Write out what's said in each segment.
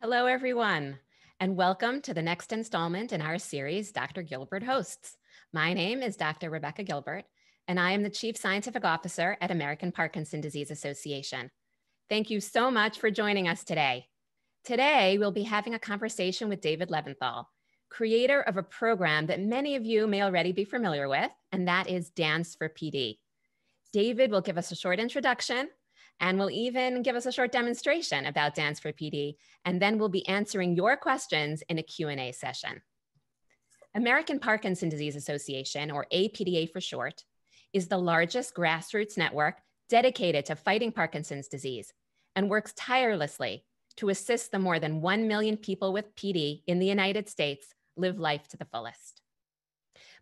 Hello, everyone, and welcome to the next installment in our series, Dr. Gilbert hosts. My name is Dr. Rebecca Gilbert, and I am the Chief Scientific Officer at American Parkinson Disease Association. Thank you so much for joining us today. Today, we'll be having a conversation with David Leventhal, creator of a program that many of you may already be familiar with, and that is Dance for PD. David will give us a short introduction, and will even give us a short demonstration about Dance for PD, and then we'll be answering your questions in a Q&A session. American Parkinson Disease Association, or APDA for short, is the largest grassroots network dedicated to fighting Parkinson's disease and works tirelessly to assist the more than 1 million people with PD in the United States live life to the fullest.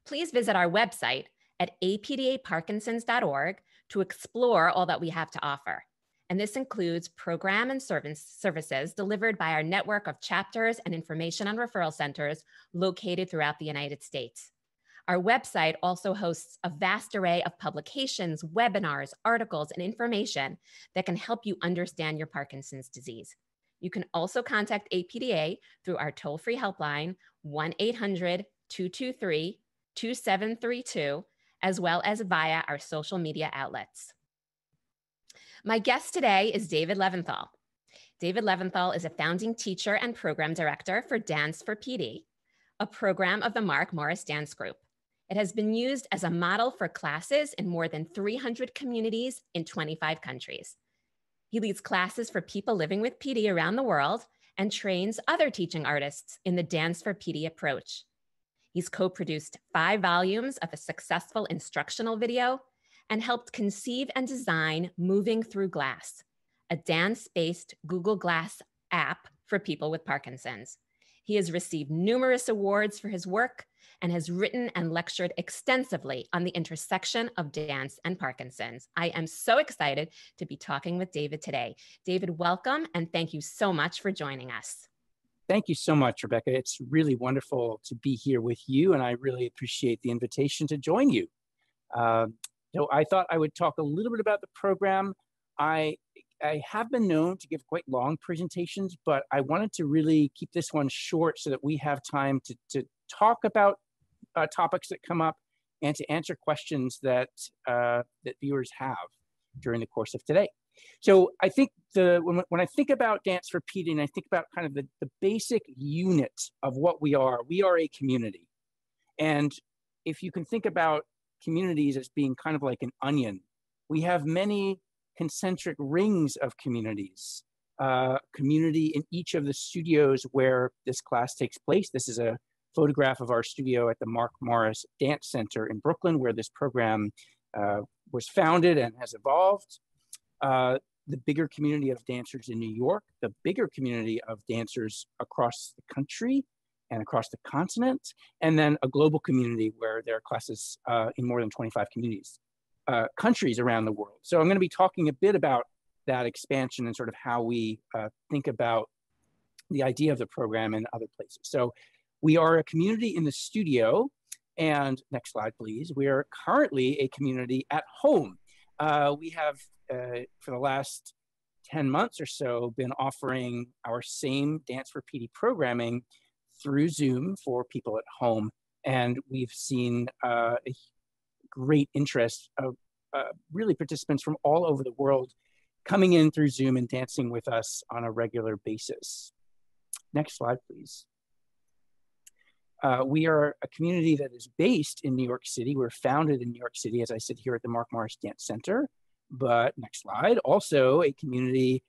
Please visit our website at apdaparkinsons.org to explore all that we have to offer. And this includes program and services delivered by our network of chapters and information and referral centers located throughout the United States. Our website also hosts a vast array of publications, webinars, articles, and information that can help you understand your Parkinson's disease. You can also contact APDA through our toll-free helpline, 1-800-223-2732, as well as via our social media outlets. My guest today is David Leventhal. David Leventhal is a founding teacher and program director for Dance for PD, a program of the Mark Morris Dance Group. It has been used as a model for classes in more than 300 communities in 25 countries. He leads classes for people living with PD around the world and trains other teaching artists in the Dance for PD approach. He's co-produced 5 volumes of a successful instructional video and helped conceive and design Moving Through Glass, a dance-based Google Glass app for people with Parkinson's. He has received numerous awards for his work and has written and lectured extensively on the intersection of dance and Parkinson's. I am so excited to be talking with David today. David, welcome, and thank you so much for joining us. Thank you so much, Rebecca. It's really wonderful to be here with you, and I really appreciate the invitation to join you. So I thought I would talk a little bit about the program. I have been known to give quite long presentations, but I wanted to really keep this one short so that we have time to talk about topics that come up and to answer questions that viewers have during the course of today. So I think when I think about Dance for PD, and I think about kind of the basic unit of what we are a community. And if you can think about communities as being kind of like an onion, we have many concentric rings of communities. Community in each of the studios where this class takes place. This is a photograph of our studio at the Mark Morris Dance Center in Brooklyn, where this program was founded and has evolved. The bigger community of dancers in New York, the bigger community of dancers across the country and across the continent, and then a global community where there are classes in more than 25 countries around the world. So I'm going to be talking a bit about that expansion and sort of how we think about the idea of the program in other places. So we are a community in the studio, and next slide, please. We are currently a community at home. We have, for the last 10 months or so, been offering our same Dance for PD programming through Zoom for people at home. And we've seen a great interest of really participants from all over the world coming in through Zoom and dancing with us on a regular basis. Next slide, please. We are a community that is based in New York City. We're founded in New York City, as I said, here at the Mark Morris Dance Center. But next slide, also a community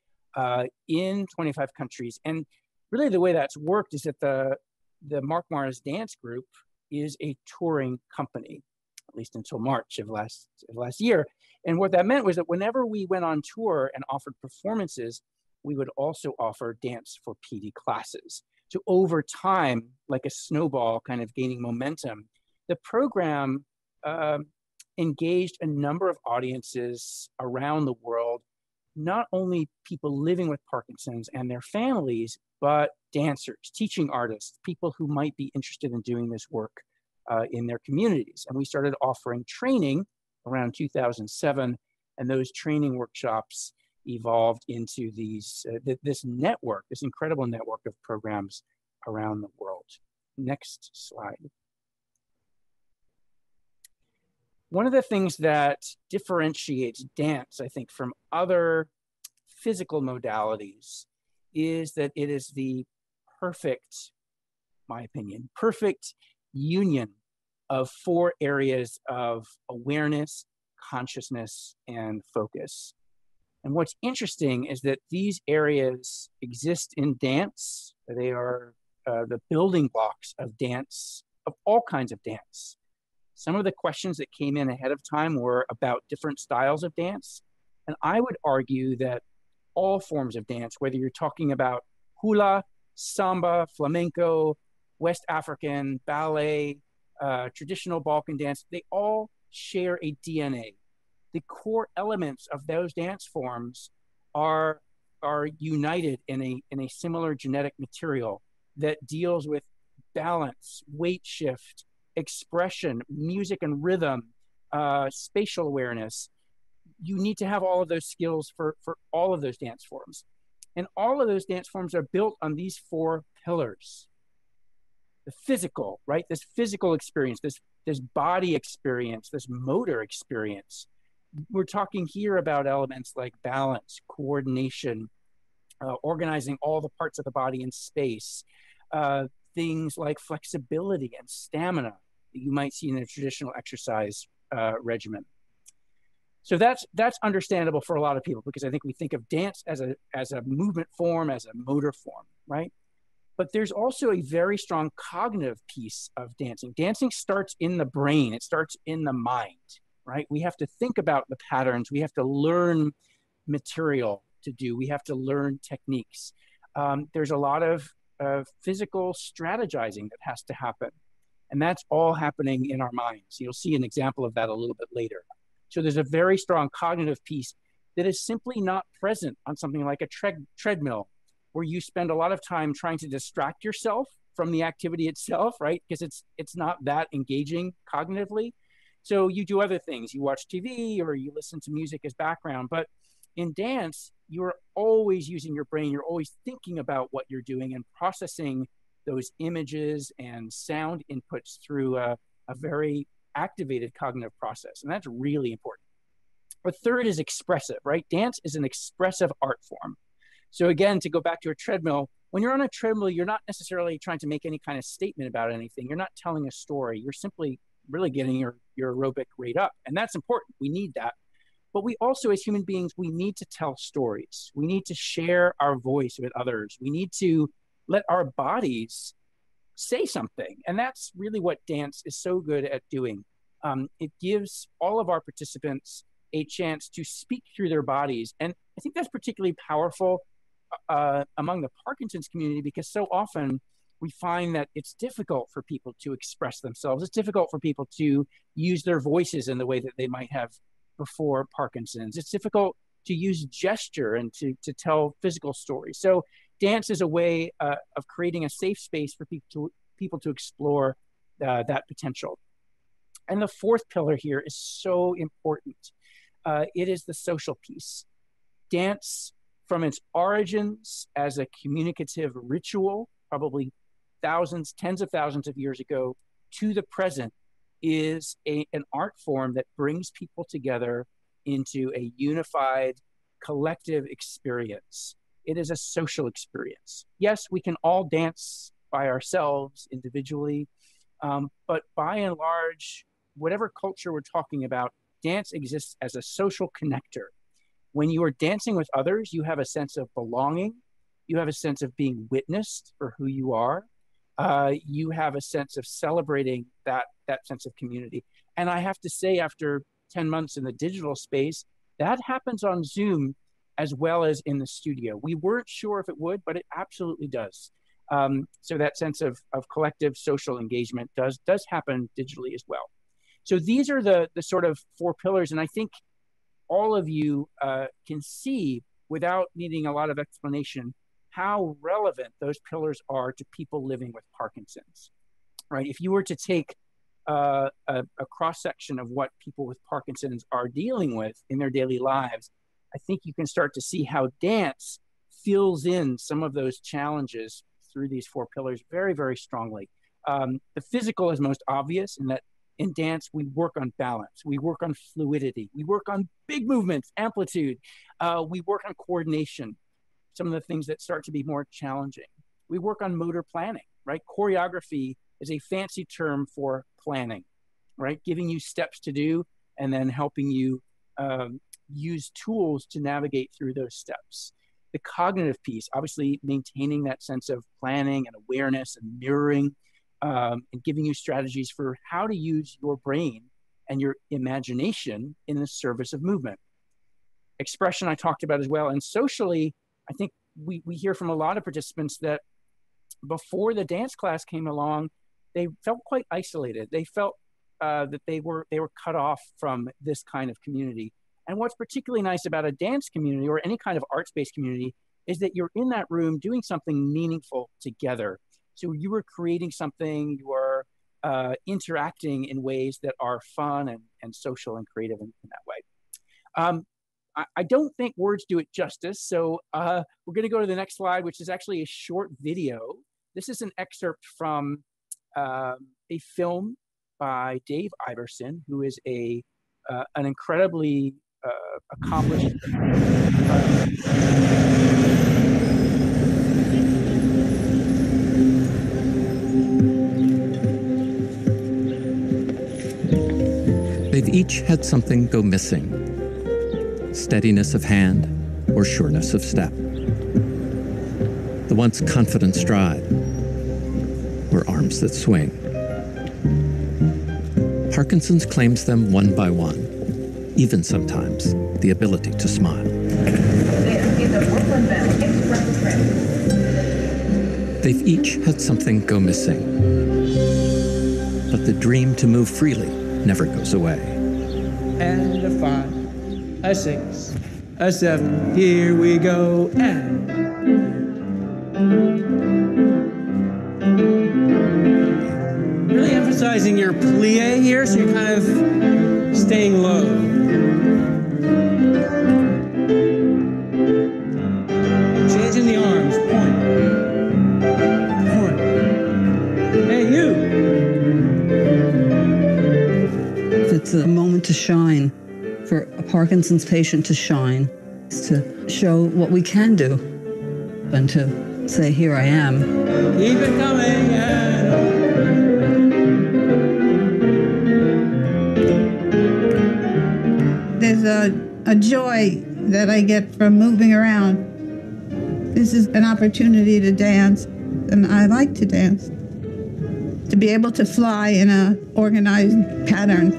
in 25 countries. And really the way that's worked is that the Mark Morris Dance Group is a touring company, at least until March of last year. And what that meant was that whenever we went on tour and offered performances, we would also offer Dance for PD classes. So over time, like a snowball kind of gaining momentum, the program engaged a number of audiences around the world, not only people living with Parkinson's and their families, but dancers, teaching artists, people who might be interested in doing this work in their communities. And we started offering training around 2007, and those training workshops evolved into this network, this incredible network of programs around the world. Next slide. One of the things that differentiates dance, I think, from other physical modalities is that it is the perfect, my opinion, perfect union of 4 areas of awareness, consciousness, and focus. And what's interesting is that these areas exist in dance. They are the building blocks of dance, of all kinds of dance. Some of the questions that came in ahead of time were about different styles of dance. And I would argue that all forms of dance, whether you're talking about hula, samba, flamenco, West African, ballet, traditional Balkan dance, they all share a DNA. The core elements of those dance forms are united in a similar genetic material that deals with balance, weight shift, expression, music and rhythm, spatial awareness. You need to have all of those skills for all of those dance forms. And all of those dance forms are built on these 4 pillars. The physical, right? This physical experience, this body experience, this motor experience. We're talking here about elements like balance, coordination, organizing all the parts of the body in space, things like flexibility and stamina that you might see in a traditional exercise regimen. So that's understandable for a lot of people, because I think we think of dance as a movement form, as a motor form, right? But there's also a very strong cognitive piece of dancing. Dancing starts in the brain. It starts in the mind, right? We have to think about the patterns. We have to learn material to do. We have to learn techniques. There's a lot of physical strategizing that has to happen. And that's all happening in our minds. You'll see an example of that a little bit later. So there's a very strong cognitive piece that is simply not present on something like a treadmill, where you spend a lot of time trying to distract yourself from the activity itself, right? Because it's not that engaging cognitively. So you do other things. You watch TV or you listen to music as background. But in dance, you're always using your brain. You're always thinking about what you're doing and processing those images and sound inputs through a very activated cognitive process. And that's really important. But third is expressive, right? Dance is an expressive art form. So again, to go back to a treadmill, when you're on a treadmill, you're not necessarily trying to make any kind of statement about anything. You're not telling a story. You're simply really getting your aerobic rate up. And that's important. We need that. But we also, as human beings, we need to tell stories. We need to share our voice with others. We need to let our bodies say something. And that's really what dance is so good at doing. It gives all of our participants a chance to speak through their bodies. And I think that's particularly powerful among the Parkinson's community, because so often we find that it's difficult for people to express themselves. It's difficult for people to use their voices in the way that they might have before Parkinson's. It's difficult to use gesture and to tell physical stories. So dance is a way of creating a safe space for people to explore that potential. And the fourth pillar here is so important. It is the social piece. Dance, from its origins as a communicative ritual, probably thousands, tens of thousands of years ago, to the present, is an art form that brings people together into a unified collective experience. It is a social experience. Yes, we can all dance by ourselves individually, but by and large, whatever culture we're talking about, dance exists as a social connector. When you are dancing with others, you have a sense of belonging. You have a sense of being witnessed for who you are. You have a sense of celebrating that sense of community. And I have to say, after 10 months in the digital space, that happens on Zoom as well as in the studio. We weren't sure if it would, but it absolutely does. So that sense of collective social engagement does happen digitally as well. So these are the sort of four pillars. And I think all of you can see, without needing a lot of explanation, how relevant those pillars are to people living with Parkinson's, right? If you were to take a cross-section of what people with Parkinson's are dealing with in their daily lives, I think you can start to see how dance fills in some of those challenges through these 4 pillars very, very strongly. The physical is most obvious in that in dance, we work on balance, we work on fluidity, we work on big movements, amplitude, we work on coordination, some of the things that start to be more challenging. We work on motor planning, right? Choreography is a fancy term for planning, right? Giving you steps to do and then helping you use tools to navigate through those steps. The cognitive piece, obviously maintaining that sense of planning and awareness and mirroring, and giving you strategies for how to use your brain and your imagination in the service of movement. Expression I talked about as well. And socially, I think we hear from a lot of participants that before the dance class came along, they felt quite isolated. They felt that they were cut off from this kind of community. And what's particularly nice about a dance community or any kind of arts-based community is that you're in that room doing something meaningful together. So you are creating something, you are interacting in ways that are fun and social and creative in that way. I don't think words do it justice. So we're going to go to the next slide, which is actually a short video. This is an excerpt from a film by Dave Iverson, who is an incredibly accomplished. They've each had something go missing: steadiness of hand or sureness of step, the once confident stride or arms that swing. Parkinson's claims them one by one, even sometimes the ability to smile. They've each had something go missing, but the dream to move freely never goes away. And a 5, a 6, a 7, here we go, and really emphasizing your plie here, so you're kind of staying low. Changing the arms, point. Hey, you! It's a moment to shine, for a Parkinson's patient to shine, is to show what we can do and to say, here I am. Keep it coming, and there's a joy that I get from moving around. This is an opportunity to dance, and I like to dance. To be able to fly in an organized pattern.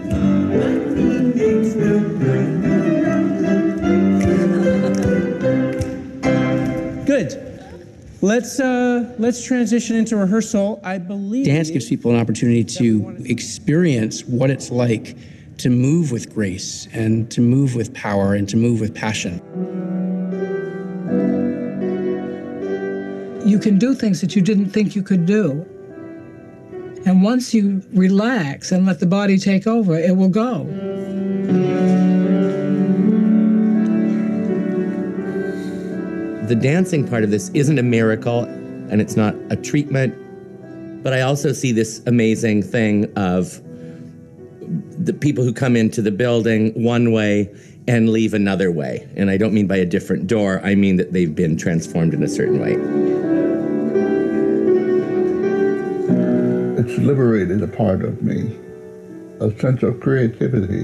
good. Let's transition into rehearsal. I believe dance gives people an opportunity to experience what it's like to move with grace and to move with power and to move with passion. You can do things that you didn't think you could do. And once you relax and let the body take over, it will go. The dancing part of this isn't a miracle, and it's not a treatment, but I also see this amazing thing of the people who come into the building one way and leave another way. And I don't mean by a different door, I mean that they've been transformed in a certain way. It's liberated a part of me, a sense of creativity.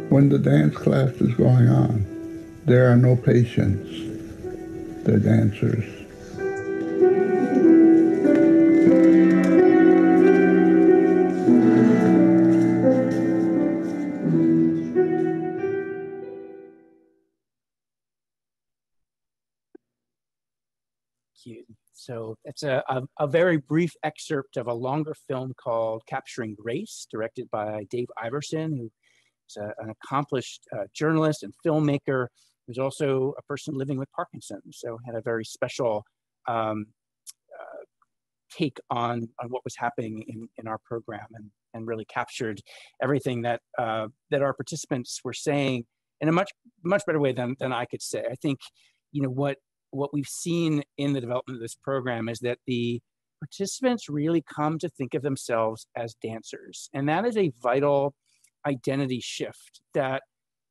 When the dance class is going on, there are no patients, they're dancers. Cute. So it's a very brief excerpt of a longer film called Capturing Grace, directed by Dave Iverson, who is an accomplished journalist and filmmaker, who's also a person living with Parkinson's. So had a very special take on what was happening in our program, and really captured everything that that our participants were saying in a much better way than I could say. I think, what we've seen in the development of this program is that the participants really come to think of themselves as dancers. And that is a vital identity shift that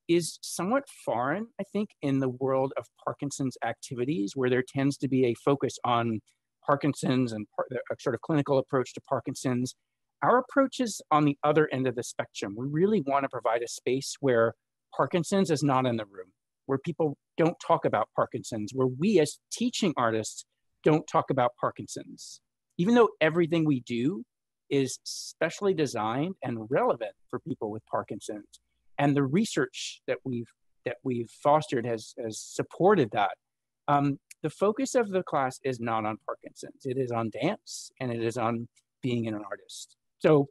is somewhat foreign, I think, in the world of Parkinson's activities, where there tends to be a focus on Parkinson's and a sort of clinical approach to Parkinson's. Our approach is on the other end of the spectrum. We really want to provide a space where Parkinson's is not in the room, where people don't talk about Parkinson's, where we as teaching artists don't talk about Parkinson's. Even though everything we do is specially designed and relevant for people with Parkinson's, and the research that we've fostered has supported that. The focus of the class is not on Parkinson's. It is on dance, and it is on being an artist. So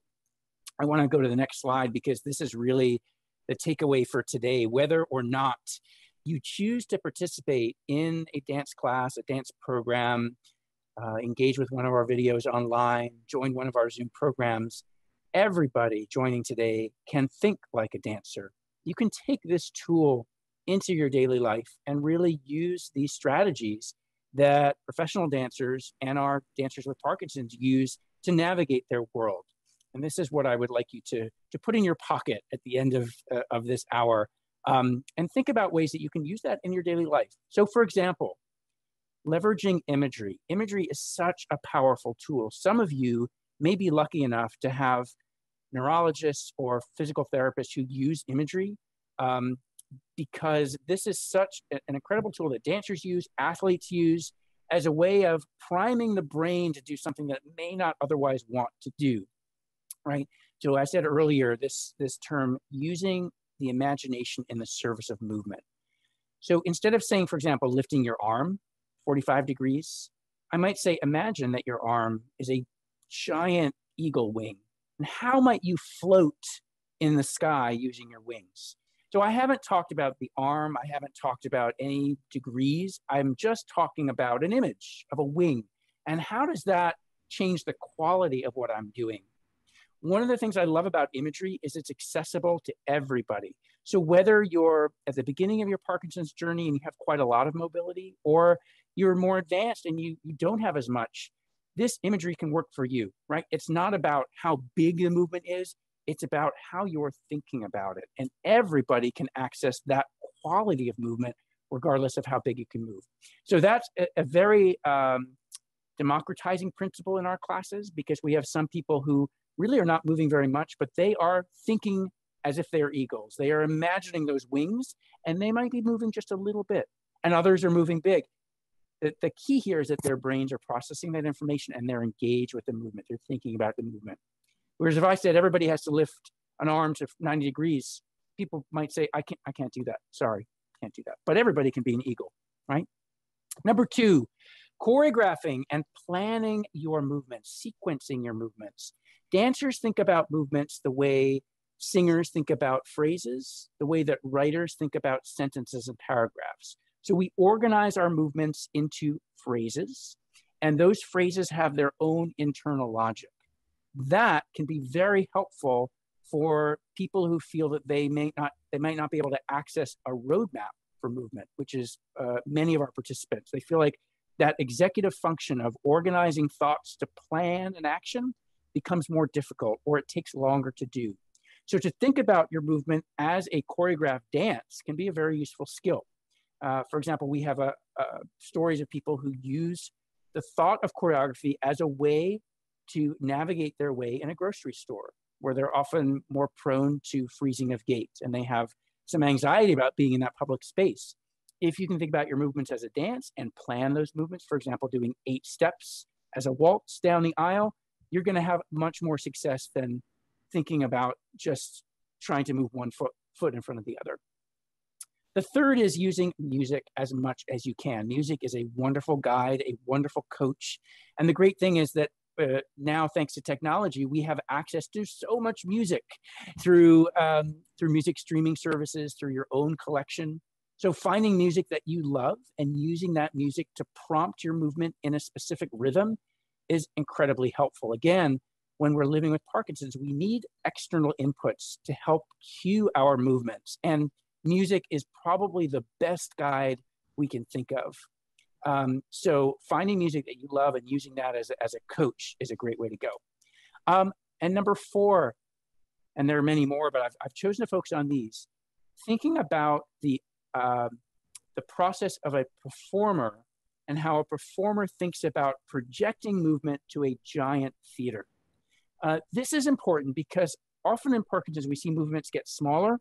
I want to go to the next slide, because this is really the takeaway for today. Whether or not you choose to participate in a dance class, a dance program, engage with one of our videos online, join one of our Zoom programs, everybody joining today can think like a dancer. You can take this tool into your daily life and really use these strategies that professional dancers and our dancers with Parkinson's use to navigate their world. And this is what I would like you to put in your pocket at the end of this hour, and think about ways that you can use that in your daily life. So for example, leveraging imagery. Imagery is such a powerful tool. Some of you may be lucky enough to have neurologists or physical therapists who use imagery, because this is such an incredible tool that dancers use, athletes use, as a way of priming the brain to do something that it may not otherwise want to do, right? So I said earlier, this term, using the imagination in the service of movement. So instead of saying, for example, lifting your arm 45 degrees, I might say, imagine that your arm is a giant eagle wing. And how might you float in the sky using your wings? So I haven't talked about the arm. I haven't talked about any degrees. I'm just talking about an image of a wing. And how does that change the quality of what I'm doing? One of the things I love about imagery is it's accessible to everybody. So whether you're at the beginning of your Parkinson's journey and you have quite a lot of mobility, or you're more advanced and you don't have as much, this imagery can work for you, right? It's not about how big the movement is. It's about how you're thinking about it. And everybody can access that quality of movement, regardless of how big you can move. So that's a very democratizing principle in our classes, because we have some people who really are not moving very much, but they are thinking as if they're eagles. They are imagining those wings, and they might be moving just a little bit, and others are moving big. The key here is that their brains are processing that information and they're engaged with the movement. They're thinking about the movement. Whereas if I said everybody has to lift an arm to 90 degrees, people might say, I can't do that. Sorry, can't do that. But everybody can be an eagle, right? Number 2, choreographing and planning your movements, sequencing your movements. Dancers think about movements the way singers think about phrases, the way that writers think about sentences and paragraphs. So we organize our movements into phrases, and those phrases have their own internal logic. That can be very helpful for people who feel that they might not be able to access a roadmap for movement, which is many of our participants. They feel like that executive function of organizing thoughts to plan an action becomes more difficult, or it takes longer to do. So to think about your movement as a choreographed dance can be a very useful skill. For example, we have stories of people who use the thought of choreography as a way to navigate their way in a grocery store, where they're often more prone to freezing of gait, and they have some anxiety about being in that public space. If you can think about your movements as a dance and plan those movements, for example, doing 8 steps as a waltz down the aisle, you're going to have much more success than thinking about just trying to move one foot in front of the other. The third is using music as much as you can. Music is a wonderful guide, a wonderful coach. And the great thing is that now, thanks to technology, we have access to so much music through music streaming services, through your own collection. So finding music that you love and using that music to prompt your movement in a specific rhythm is incredibly helpful. Again, when we're living with Parkinson's, we need external inputs to help cue our movements. And music is probably the best guide we can think of. So finding music that you love and using that as a coach is a great way to go. And number 4, and there are many more, but I've chosen to focus on these. Thinking about the process of a performer and how a performer thinks about projecting movement to a giant theater. This is important because often in Parkinson's, we see movements get smaller,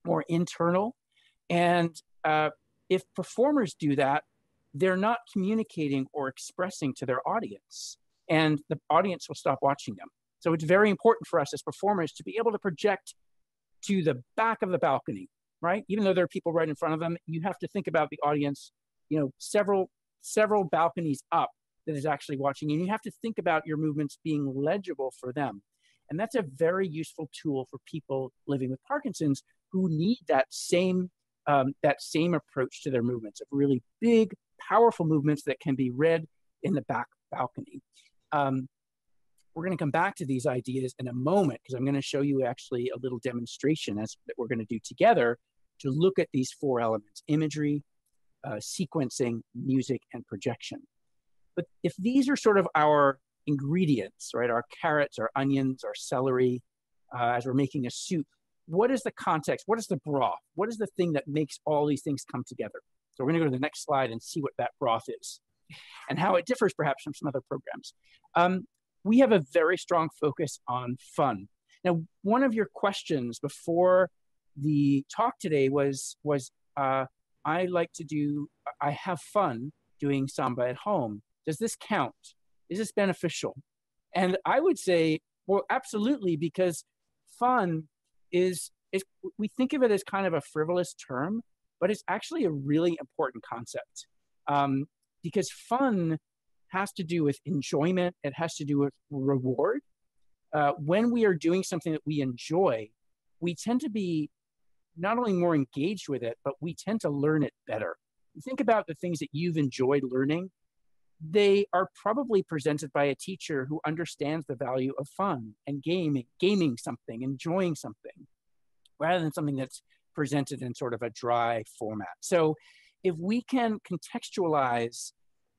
more internal. And if performers do that, they're not communicating or expressing to their audience, and the audience will stop watching them. So it's very important for us as performers to be able to project to the back of the balcony, right? Even though there are people right in front of them, you have to think about the audience, several balconies up that is actually watching, and you have to think about your movements being legible for them. And that's a very useful tool for people living with Parkinson's who need that same approach to their movements, of really big, powerful movements that can be read in the back balcony. We're going to come back to these ideas in a moment, because I'm going to show you actually a little demonstration that we're going to do together to look at these 4 elements: imagery, sequencing, music, and projection. But if these are sort of our ingredients, right, our carrots, our onions, our celery, as we're making a soup, what is the context? What is the broth? What is the thing that makes all these things come together? So we're going to go to the next slide and see what that broth is and how it differs perhaps from some other programs. We have a very strong focus on fun. Now, one of your questions before the talk today was I have fun doing samba at home. Does this count? Is this beneficial? And I would say, well, absolutely, because fun is we think of it as kind of a frivolous term, but it's actually a really important concept, because fun has to do with enjoyment. It has to do with reward. When we are doing something that we enjoy, we tend to be not only more engaged with it, but we tend to learn it better. Think about the things that you've enjoyed learning. They are probably presented by a teacher who understands the value of fun and gaming something, enjoying something, rather than something that's presented in sort of a dry format. So if we can contextualize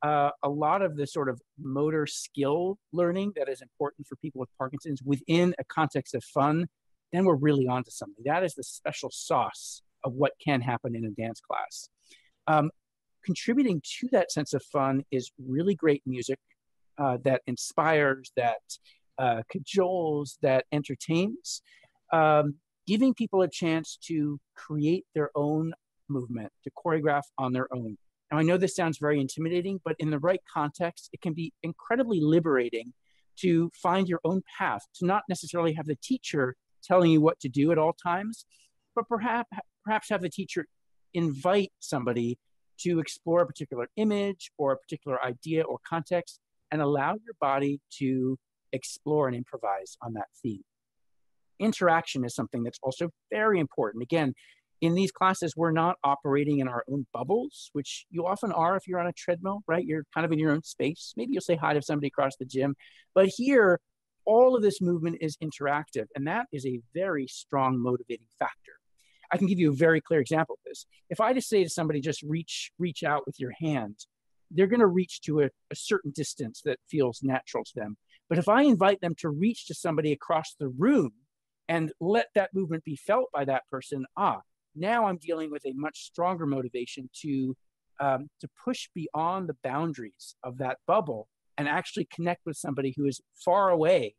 a lot of the sort of motor skill learning that is important for people with Parkinson's within a context of fun, then we're really onto something. That is the special sauce of what can happen in a dance class. Contributing to that sense of fun is really great music that inspires, that cajoles, that entertains, giving people a chance to create their own movement, to choreograph on their own. Now, I know this sounds very intimidating, but in the right context, it can be incredibly liberating to find your own path, to not necessarily have the teacher telling you what to do at all times, but perhaps have the teacher invite somebody to explore a particular image or a particular idea or context and allow your body to explore and improvise on that theme. Interaction is something that's also very important. Again, in these classes, we're not operating in our own bubbles, which you often are if you're on a treadmill, right? You're kind of in your own space. Maybe you'll say hi to somebody across the gym. But here, all of this movement is interactive, and that is a very strong motivating factor. I can give you a very clear example of this. If I just say to somebody, just reach out with your hand, they're going to reach to a certain distance that feels natural to them. But if I invite them to reach to somebody across the room and let that movement be felt by that person, now I'm dealing with a much stronger motivation to push beyond the boundaries of that bubble and actually connect with somebody who is far away.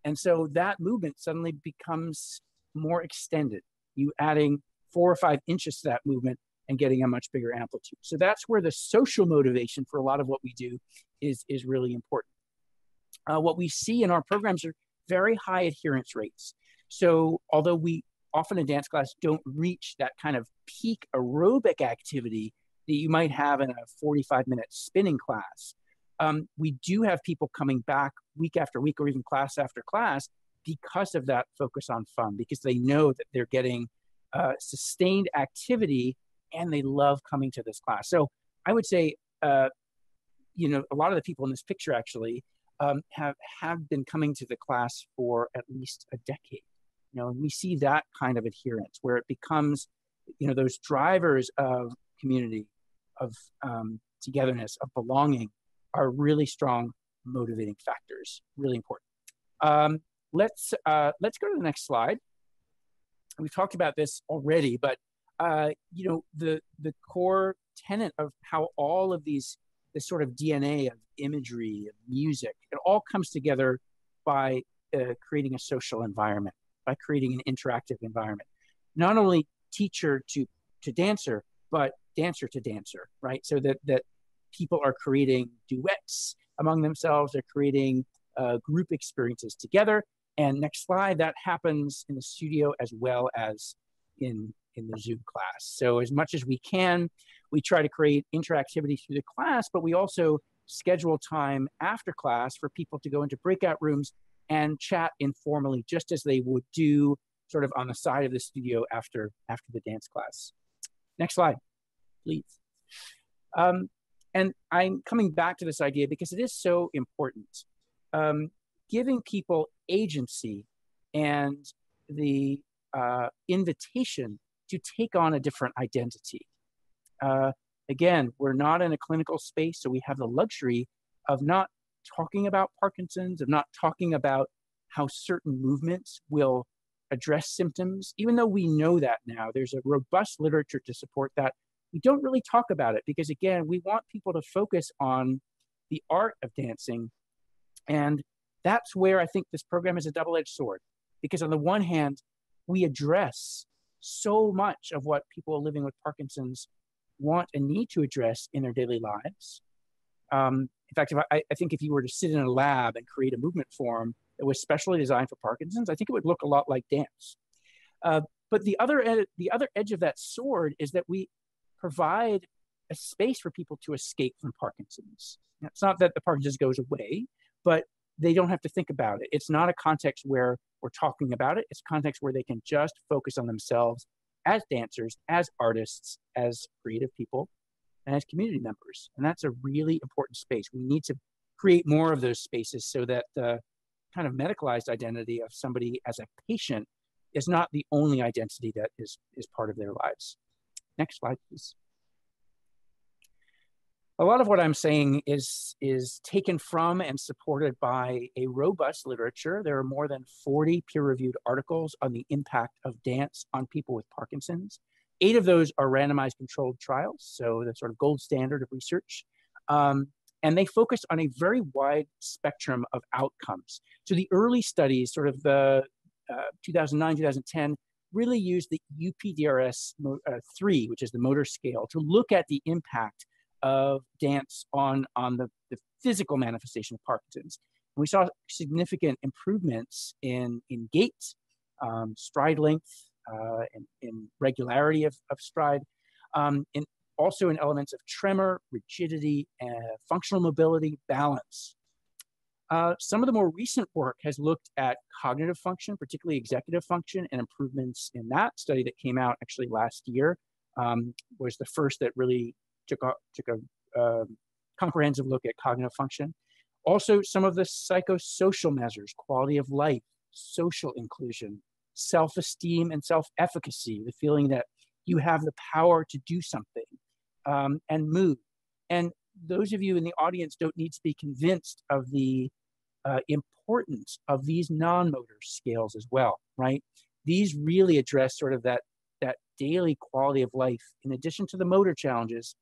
And so that movement suddenly becomes more extended. You adding 4 or 5 inches to that movement and getting a much bigger amplitude. So that's where the social motivation for a lot of what we do is really important. What we see in our programs are very high adherence rates. So although we often in dance class don't reach that kind of peak aerobic activity that you might have in a 45-minute spinning class, we do have people coming back week after week or even class after class because of that focus on fun, because they know that they're getting sustained activity and they love coming to this class. So I would say, a lot of the people in this picture actually have been coming to the class for at least a decade. And we see that kind of adherence where it becomes those drivers of community, of togetherness, of belonging, are really strong motivating factors. Really important. Let's go to the next slide. We've talked about this already, but the core tenet of how all of this sort of DNA of imagery, of music, it all comes together by creating a social environment, by creating an interactive environment. Not only teacher to dancer, but dancer to dancer, right? So that people are creating duets among themselves, they're creating group experiences together. And next slide, that happens in the studio as well as in the Zoom class. So as much as we can, we try to create interactivity through the class, but we also schedule time after class for people to go into breakout rooms and chat informally, just as they would do sort of on the side of the studio after the dance class. Next slide, please. And I'm coming back to this idea because it is so important. Giving people agency and the invitation to take on a different identity. Again, we're not in a clinical space, so we have the luxury of not talking about Parkinson's, of not talking about how certain movements will address symptoms. Even though we know that now, there's a robust literature to support that. We don't really talk about it because, again, we want people to focus on the art of dancing. And that's where I think this program is a double-edged sword, because on the one hand, we address so much of what people living with Parkinson's want and need to address in their daily lives. In fact, I think if you were to sit in a lab and create a movement form that was specially designed for Parkinson's, I think it would look a lot like dance. But the other edge of that sword is that we provide a space for people to escape from Parkinson's. Now, it's not that the Parkinson's goes away, but they don't have to think about it. It's not a context where we're talking about it. It's a context where they can just focus on themselves as dancers, as artists, as creative people, and as community members. And that's a really important space. We need to create more of those spaces so that the kind of medicalized identity of somebody as a patient is not the only identity that is part of their lives. Next slide, please. A lot of what I'm saying is taken from and supported by a robust literature. There are more than 40 peer-reviewed articles on the impact of dance on people with Parkinson's. 8 of those are randomized controlled trials, so the sort of gold standard of research. And they focus on a very wide spectrum of outcomes. So the early studies, sort of the 2009, 2010, really used the UPDRS-3, which is the motor scale, to look at the impact of dance on the physical manifestation of Parkinson's. And we saw significant improvements in gait, stride length, in regularity of stride, and also in elements of tremor, rigidity, functional mobility, balance. Some of the more recent work has looked at cognitive function, particularly executive function, and improvements in that. Study that came out actually last year was the first that really took a comprehensive look at cognitive function. Also, some of the psychosocial measures, quality of life, social inclusion, self-esteem and self-efficacy, the feeling that you have the power to do something, and mood. And those of you in the audience don't need to be convinced of the importance of these non-motor scales as well, right? These really address sort of that daily quality of life, in addition to the motor challenges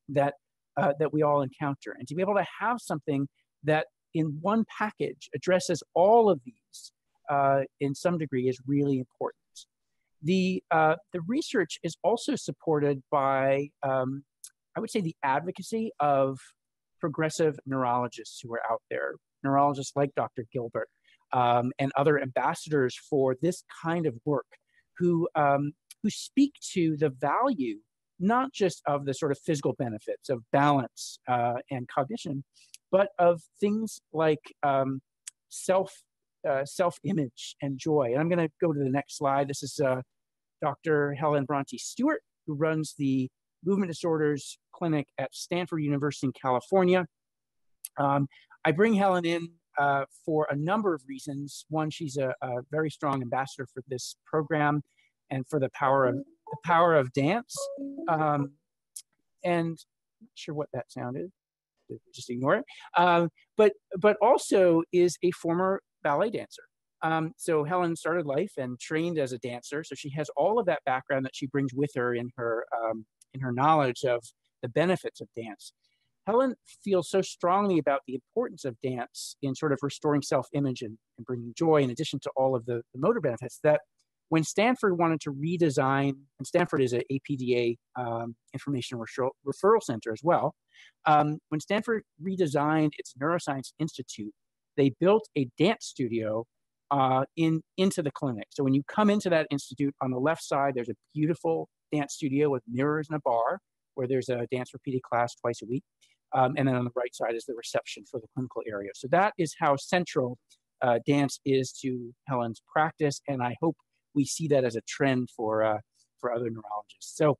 that we all encounter. And to be able to have something that in one package addresses all of these in some degree is really important. The research is also supported by, I would say, the advocacy of progressive neurologists who are out there, neurologists like Dr. Gilbert and other ambassadors for this kind of work who speak to the value not just of the sort of physical benefits of balance and cognition, but of things like self-image and joy. And I'm going to go to the next slide. This is Dr. Helen Bronte Stewart, who runs the Movement Disorders Clinic at Stanford University in California. I bring Helen in for a number of reasons. One, she's a very strong ambassador for this program and for the power of the power of dance. And I'm not sure what that sound is. Just ignore it. But also is a former ballet dancer. So Helen started life and trained as a dancer. So she has all of that background that she brings with her in her knowledge of the benefits of dance. Helen feels so strongly about the importance of dance in sort of restoring self-image and bringing joy, in addition to all of the motor benefits, that when Stanford wanted to redesign, and Stanford is an APDA information referral center as well, when Stanford redesigned its Neuroscience Institute, they built a dance studio into the clinic. So when you come into that institute, on the left side, there's a beautiful dance studio with mirrors and a bar where there's a dance repeated class twice a week. And then on the right side is the reception for the clinical area. So that is how central dance is to Helen's practice. And I hope we see that as a trend for other neurologists. So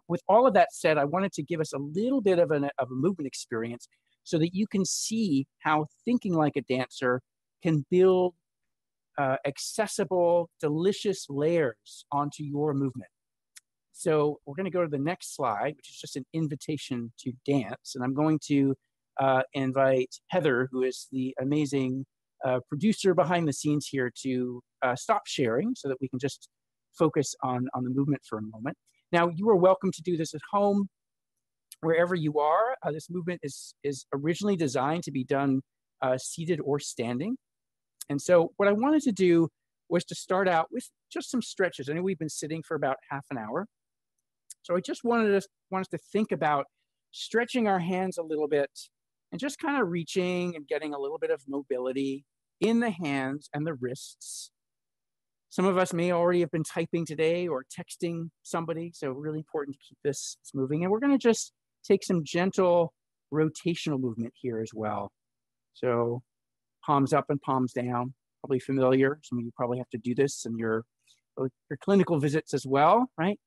with all of that said, I wanted to give us a little bit of a movement experience so that you can see how thinking like a dancer can build accessible, delicious layers onto your movement. So we're going to go to the next slide, which is just an invitation to dance. And I'm going to invite Heather, who is the amazing producer behind the scenes here, to stop sharing so that we can just focus on the movement for a moment. Now, you are welcome to do this at home, wherever you are. This movement is originally designed to be done seated or standing. And so what I wanted to do was to start out with just some stretches. I know we've been sitting for about half an hour. So I just want us to think about stretching our hands a little bit and just kind of reaching and getting a little bit of mobility in the hands and the wrists. Some of us may already have been typing today or texting somebody, so really important to keep this moving. And we're going to just take some gentle rotational movement here as well. So palms up and palms down, probably familiar. Some of you probably have to do this in your clinical visits as well, right?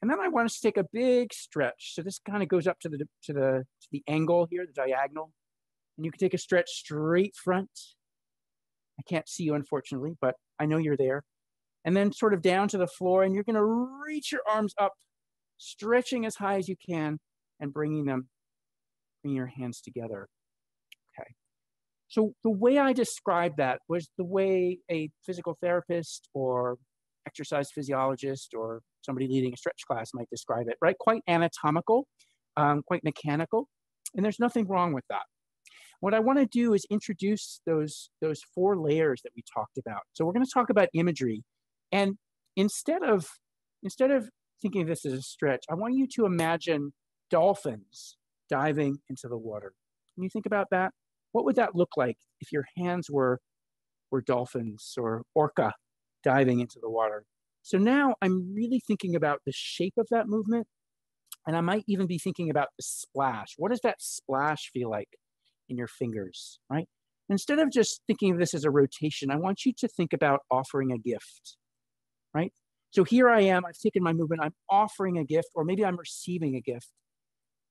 And then I want us to take a big stretch. So this kind of goes up to the angle here, the diagonal. And you can take a stretch straight front. I can't see you, unfortunately, but I know you're there. And then sort of down to the floor, and you're going to reach your arms up, stretching as high as you can, and bringing your hands together. Okay. So the way I described that was the way a physical therapist or exercise physiologist or somebody leading a stretch class might describe it, right? Quite anatomical, quite mechanical, and there's nothing wrong with that. What I want to do is introduce those 4 layers that we talked about. So we're going to talk about imagery, and instead of thinking of this as a stretch, I want you to imagine dolphins diving into the water. Can you think about that? What would that look like if your hands were dolphins or orca diving into the water? So now I'm really thinking about the shape of that movement, and I might even be thinking about the splash. What does that splash feel like in your fingers, right? Instead of just thinking of this as a rotation, I want you to think about offering a gift, right? So here I am, I've taken my movement, I'm offering a gift, or maybe I'm receiving a gift.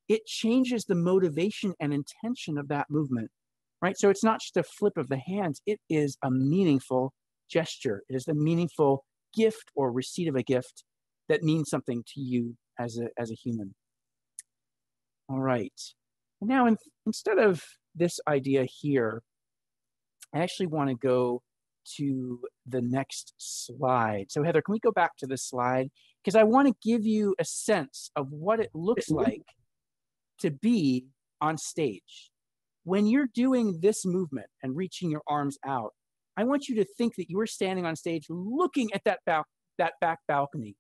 It changes the motivation and intention of that movement, right? So it's not just a flip of the hands, it is a meaningful gesture. It is the meaningful gift or receipt of a gift that means something to you as a human. All right. And now instead of this idea here, I actually want to go to the next slide. So Heather, can we go back to this slide? Because I want to give you a sense of what it looks like to be on stage. When you're doing this movement and reaching your arms out, I want you to think that you are standing on stage looking at that back balcony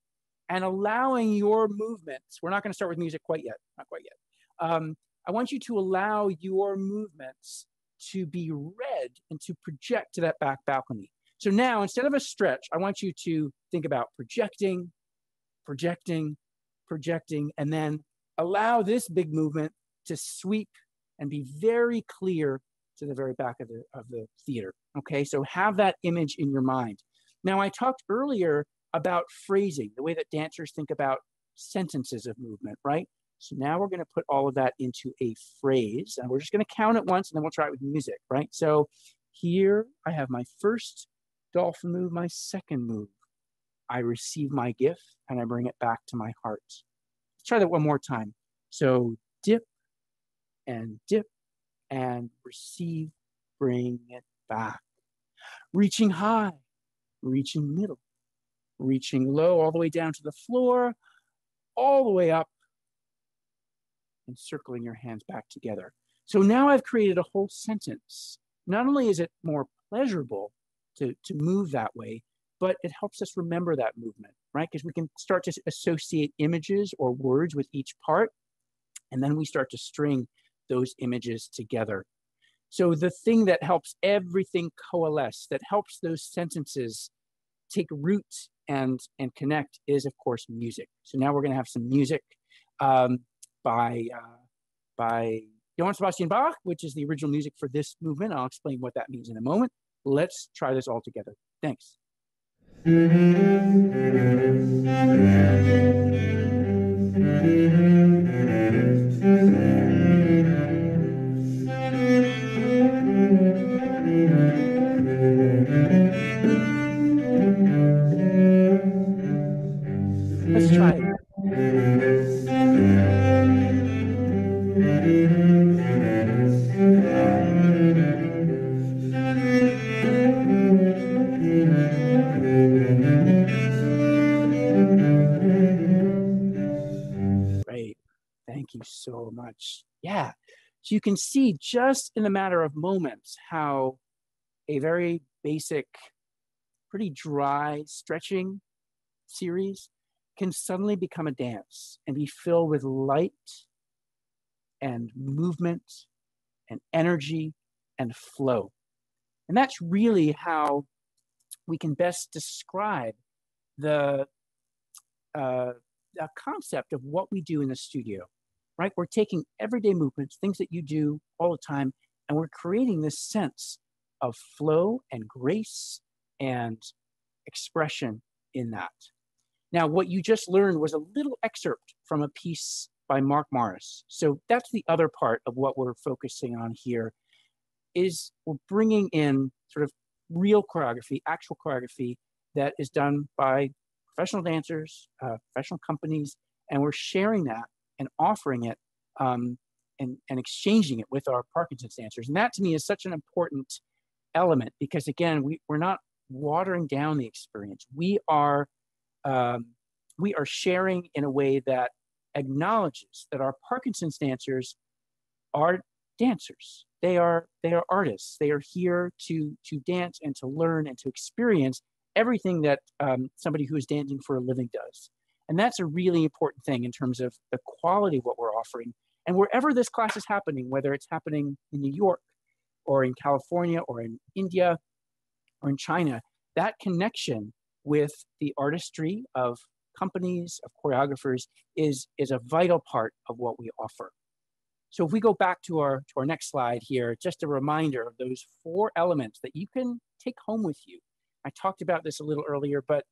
and allowing your movements. We're not going to start with music quite yet, not quite yet. I want you to allow your movements to be read and to project to that back balcony. So now, instead of a stretch, I want you to think about projecting, projecting, projecting, and then allow this big movement to sweep and be very clear to the very back of the theater. Okay, so have that image in your mind. Now, I talked earlier about phrasing, the way that dancers think about sentences of movement, right? So now we're going to put all of that into a phrase, and we're just going to count it once, and then we'll try it with music, right? So here I have my first dolphin move, my second move. I receive my gift and I bring it back to my heart. Let's try that one more time. So dip and receive, bring it back. Reaching high, reaching middle, reaching low, all the way down to the floor, all the way up, and circling your hands back together. So now I've created a whole sentence. Not only is it more pleasurable to move that way, but it helps us remember that movement, right? Because we can start to associate images or words with each part, and then we start to string those images together. So the thing that helps everything coalesce, that helps those sentences take root and connect is, of course, music. So now we're going to have some music by Johann Sebastian Bach, which is the original music for this movement. I'll explain what that means in a moment. Let's try this all together. Thanks. Let's try it. Great. Thank you so much. Yeah. So you can see just in a matter of moments how a very basic, pretty dry stretching series can suddenly become a dance and be filled with light and movement and energy and flow. And that's really how we can best describe the concept of what we do in the studio, right? We're taking everyday movements, things that you do all the time, and we're creating this sense of flow and grace and expression in that. Now, what you just learned was a little excerpt from a piece by Mark Morris. So that's the other part of what we're focusing on here, is we're bringing in sort of real choreography, actual choreography that is done by professional dancers, professional companies, and we're sharing that and offering it and exchanging it with our Parkinson's dancers. And that to me is such an important element because again, we're not watering down the experience. We are sharing in a way that acknowledges that our Parkinson's dancers are dancers. They are artists. They are here to dance and to learn and to experience everything that somebody who is dancing for a living does. And that's a really important thing in terms of the quality of what we're offering. And wherever this class is happening, whether it's happening in New York or in California or in India or in China, that connection with the artistry of companies, of choreographers is a vital part of what we offer. So if we go back to our next slide here, just a reminder of those 4 elements that you can take home with you. I talked about this a little earlier, but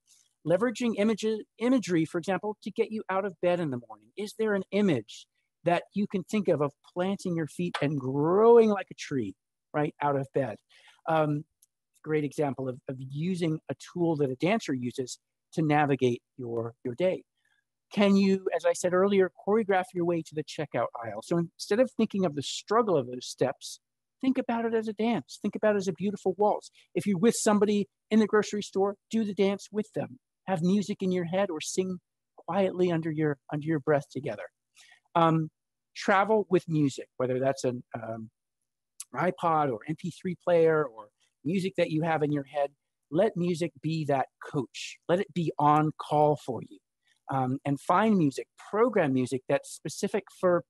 leveraging imagery, for example, to get you out of bed in the morning. Is there an image that you can think of planting your feet and growing like a tree, right, out of bed? Great example of using a tool that a dancer uses to navigate your day. Can you, as I said earlier, choreograph your way to the checkout aisle? So instead of thinking of the struggle of those steps, think about it as a dance. Think about it as a beautiful waltz. If you're with somebody in the grocery store, do the dance with them. Have music in your head or sing quietly under your breath together. Travel with music, whether that's an iPod or MP3 player or music that you have in your head. Let music be that coach. Let it be on call for you. And find music, program music that's specific for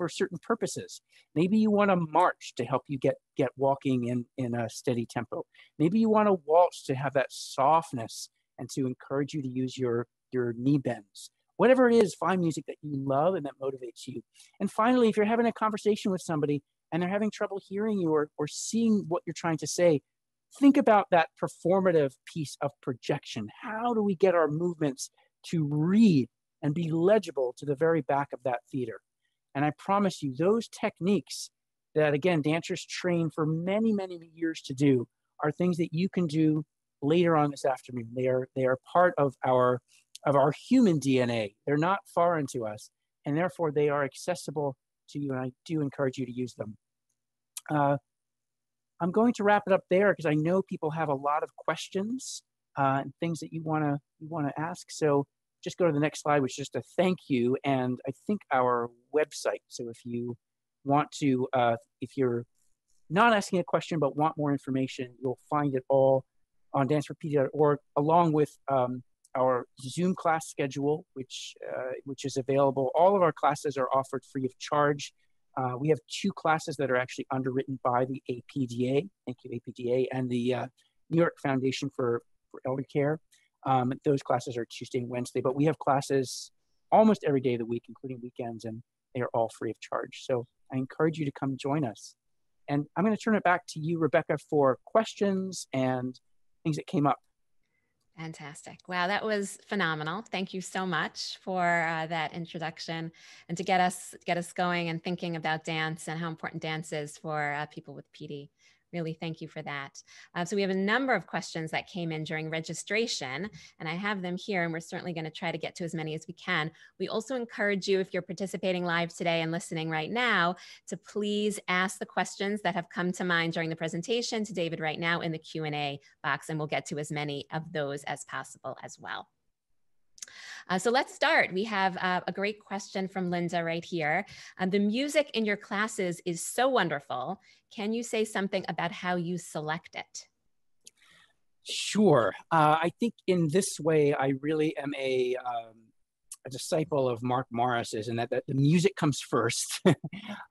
certain purposes. Maybe you want to march to help you get walking in a steady tempo. Maybe you want to waltz to have that softness and to encourage you to use your knee bends. Whatever it is, find music that you love and that motivates you. And finally, if you're having a conversation with somebody and they're having trouble hearing you or seeing what you're trying to say, think about that performative piece of projection. How do we get our movements to read and be legible to the very back of that theater? And I promise you, those techniques that, again, dancers train for many, many years to do are things that you can do later on this afternoon. They are part of our human DNA. They're not foreign to us, and therefore they are accessible to you, and I do encourage you to use them. I'm going to wrap it up there because I know people have a lot of questions and things that you want to ask. So just go to the next slide, which is just a thank you, and I think our website. So if you want to, if you're not asking a question but want more information, you'll find it all on danceforpd.org, along with our Zoom class schedule, which is available. All of our classes are offered free of charge. We have 2 classes that are actually underwritten by the APDA, thank you APDA, and the New York Foundation for Elder Care. Those classes are Tuesday and Wednesday, but we have classes almost every day of the week, including weekends, and they are all free of charge. So I encourage you to come join us. And I'm going to turn it back to you, Rebecca, for questions and things that came up. Fantastic. Wow, that was phenomenal. Thank you so much for that introduction and to get us going and thinking about dance and how important dance is for people with PD. Really, thank you for that. So we have a number of questions that came in during registration, and I have them here, and we're certainly going to try to get to as many as we can. We also encourage you, if you're participating live today and listening right now, to please ask the questions that have come to mind during the presentation to David right now in the Q&A box, and we'll get to as many of those as possible as well. So let's start. We have a great question from Linda right here. The music in your classes is so wonderful. Can you say something about how you select it? Sure. I think in this way, I really am a disciple of Mark Morris's, and that the music comes first.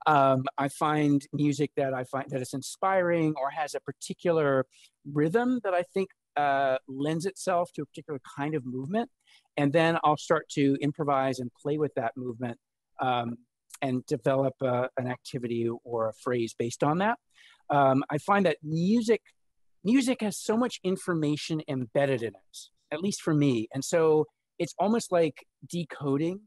I find music that is inspiring or has a particular rhythm that I think lends itself to a particular kind of movement. And then I'll start to improvise and play with that movement and develop an activity or a phrase based on that. I find that music has so much information embedded in it, at least for me. And so it's almost like decoding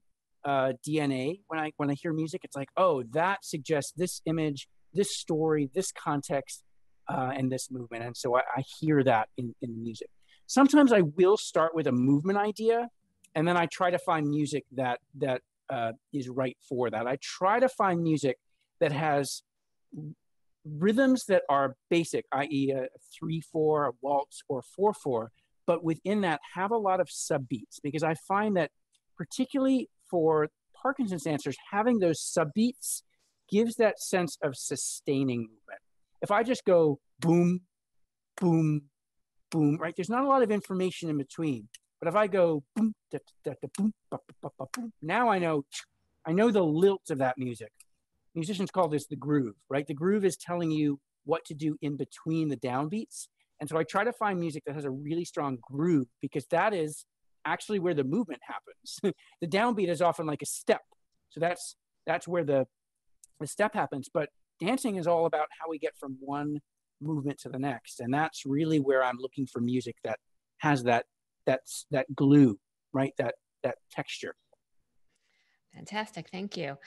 DNA. When I hear music, it's like, oh, that suggests this image, this story, this context, and this movement. And so I hear that in music. Sometimes I will start with a movement idea, and then I try to find music that is right for that. I try to find music that has rhythms that are basic, i.e. a 3/4, a waltz, or 4/4, but within that have a lot of subbeats, because I find that particularly for Parkinson's dancers, having those subbeats gives that sense of sustaining movement. If I just go boom, boom, boom, right? There's not a lot of information in between. But if I go boom, da, da, da, boom, ba, ba, ba, boom, now I know the lilt of that music. Musicians call this the groove, right? The groove is telling you what to do in between the downbeats. And so I try to find music that has a really strong groove, because that is actually where the movement happens. The downbeat is often like a step. So that's where the step happens. But dancing is all about how we get from one movement to the next. And that's really where I'm looking for music that has that glue, right? That texture. Fantastic, thank you.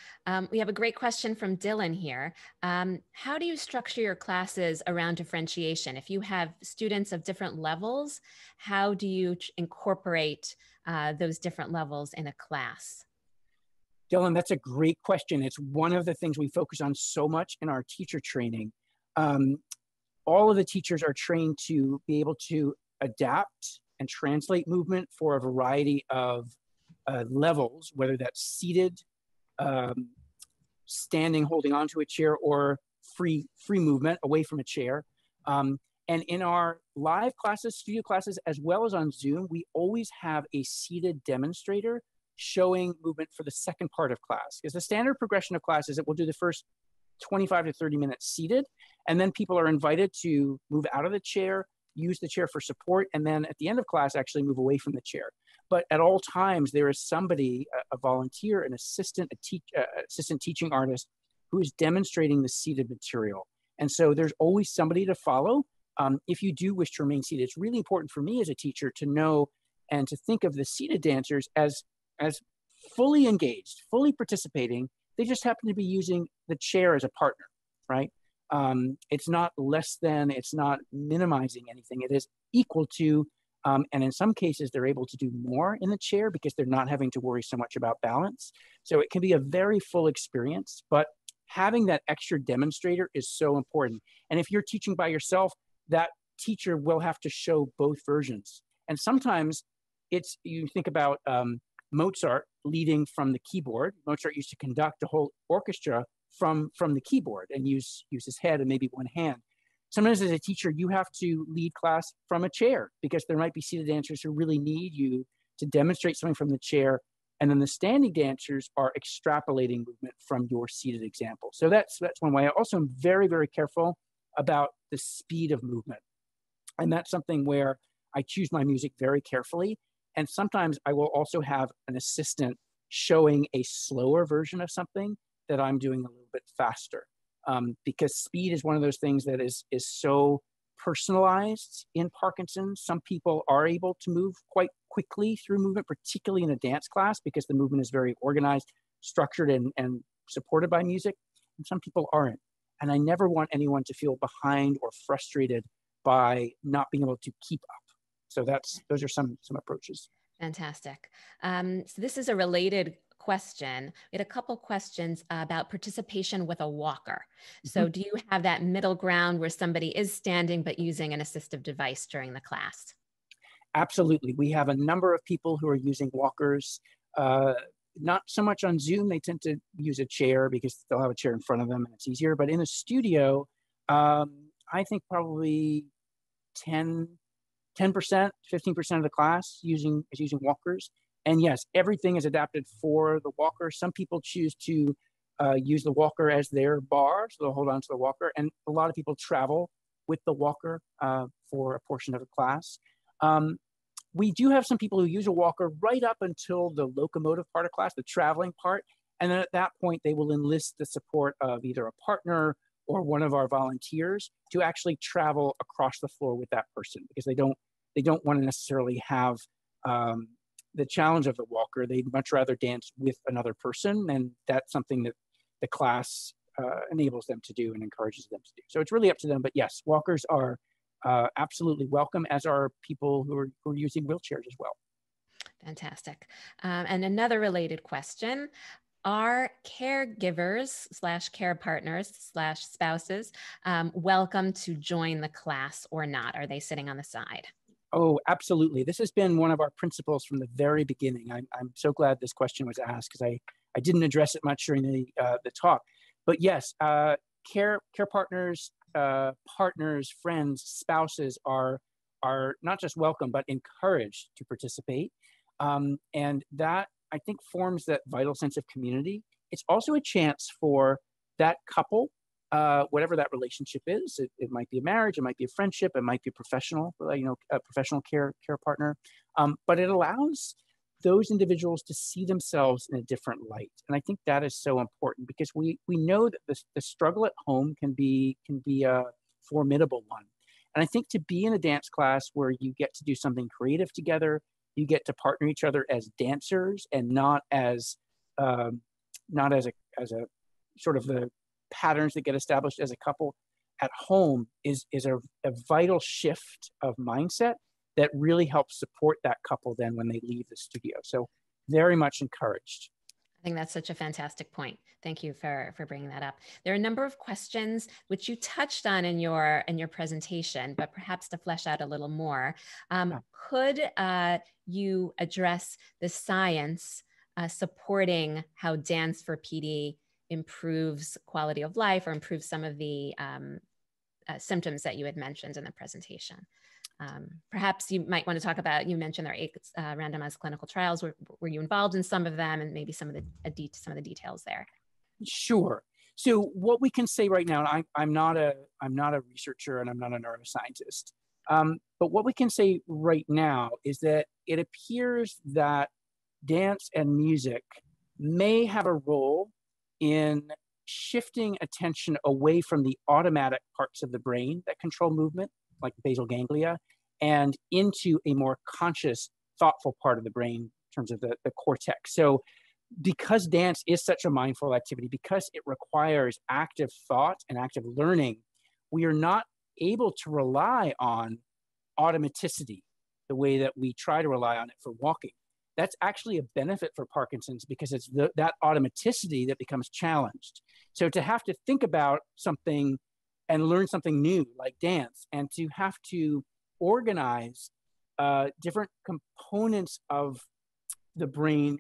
We have a great question from Dylan here. How do you structure your classes around differentiation? If you have students of different levels, how do you incorporate those different levels in a class? Dylan, that's a great question. It's one of the things we focus on so much in our teacher training. All of the teachers are trained to be able to adapt and translate movement for a variety of levels, whether that's seated, standing, holding onto a chair, or free movement away from a chair. And in our live classes, studio classes, as well as on Zoom, we always have a seated demonstrator showing movement for the second part of class. Because the standard progression of class is that we'll do the first 25 to 30 minutes seated, and then people are invited to move out of the chair, use the chair for support, and then at the end of class actually move away from the chair. But at all times there is somebody, a volunteer, an assistant, assistant teaching artist, who is demonstrating the seated material. And so there's always somebody to follow. If you do wish to remain seated, it's really important for me as a teacher to know and to think of the seated dancers as fully engaged, fully participating. They just happen to be using the chair as a partner, right? It's not less than, it's not minimizing anything. It is equal to, and in some cases, they're able to do more in the chair because they're not having to worry so much about balance. So it can be a very full experience, but having that extra demonstrator is so important. And if you're teaching by yourself, that teacher will have to show both versions. And sometimes it's, you think about Mozart leading from the keyboard. Mozart used to conduct a whole orchestra from the keyboard and use his head and maybe one hand. Sometimes as a teacher, you have to lead class from a chair because there might be seated dancers who really need you to demonstrate something from the chair. And then the standing dancers are extrapolating movement from your seated example. So that's one way. I also am very, very careful about the speed of movement. And that's something where I choose my music very carefully. And sometimes I will also have an assistant showing a slower version of something that I'm doing a little bit faster. Because speed is one of those things that is so personalized in Parkinson's. Some people are able to move quite quickly through movement, particularly in a dance class, because the movement is very organized, structured, and supported by music. And some people aren't. And I never want anyone to feel behind or frustrated by not being able to keep up. So those are some approaches. Fantastic. So this is a related question. We had a couple questions about participation with a walker. So do you have that middle ground where somebody is standing but using an assistive device during the class? Absolutely. We have a number of people who are using walkers, not so much on Zoom. They tend to use a chair because they'll have a chair in front of them and it's easier. But in a studio, I think probably 10%, 15% of the class is using walkers. And yes, everything is adapted for the walker. Some people choose to use the walker as their bar, so they'll hold on to the walker. And a lot of people travel with the walker for a portion of the class. We do have some people who use a walker right up until the locomotive part of class, the traveling part. And then at that point, they will enlist the support of either a partner or one of our volunteers to actually travel across the floor with that person, because they don't want to necessarily have the challenge of the walker. They'd much rather dance with another person, and that's something that the class enables them to do and encourages them to do. So it's really up to them, but yes, walkers are absolutely welcome, as are people who are using wheelchairs as well. Fantastic. And another related question, are caregivers / care partners / spouses welcome to join the class or not? Are they sitting on the side? Oh, absolutely. This has been one of our principles from the very beginning. I'm so glad this question was asked because I didn't address it much during the talk. But yes, care partners, partners, friends, spouses are not just welcome, but encouraged to participate. And that, I think, forms that vital sense of community. It's also a chance for that couple, whatever that relationship is. It might be a marriage, it might be a friendship, it might be a professional care partner. But it allows those individuals to see themselves in a different light. And I think that is so important, because we know that the struggle at home can be a formidable one. And I think to be in a dance class where you get to do something creative together, you get to partner each other as dancers and not as a sort of the patterns that get established as a couple at home is a vital shift of mindset that really helps support that couple then when they leave the studio. So very much encouraged. I think that's such a fantastic point. Thank you for bringing that up. There are a number of questions which you touched on in your presentation, but perhaps to flesh out a little more, could you address the science supporting how dance for PD improves quality of life or improves some of the symptoms that you had mentioned in the presentation? Perhaps you might want to talk about, you mentioned there are 8 randomized clinical trials. Were you involved in some of them, and maybe some of the details there? Sure. So what we can say right now, I'm not a researcher and I'm not a neuroscientist, but what we can say right now is that it appears that dance and music may have a role in shifting attention away from the automatic parts of the brain that control movement, like basal ganglia, and into a more conscious, thoughtful part of the brain in terms of the cortex. So because dance is such a mindful activity, because it requires active thought and active learning, we are not able to rely on automaticity the way that we try to rely on it for walking. That's actually a benefit for Parkinson's, because it's that automaticity that becomes challenged. So to have to think about something and learn something new like dance, and to have to organize different components of the brain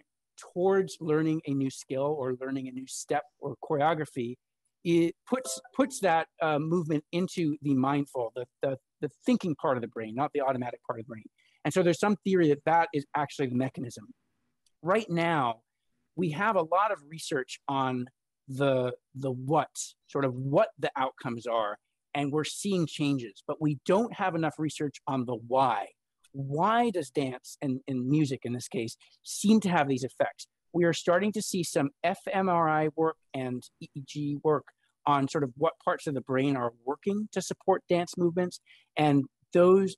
towards learning a new skill or learning a new step or choreography, it puts that movement into the mindful, the thinking part of the brain, not the automatic part of the brain. And so there's some theory that that is actually the mechanism. Right now, we have a lot of research on the what, sort of what the outcomes are, and we're seeing changes, but we don't have enough research on the why. Why does dance and music, in this case, seem to have these effects? We are starting to see some fMRI work and EEG work on sort of what parts of the brain are working to support dance movements. And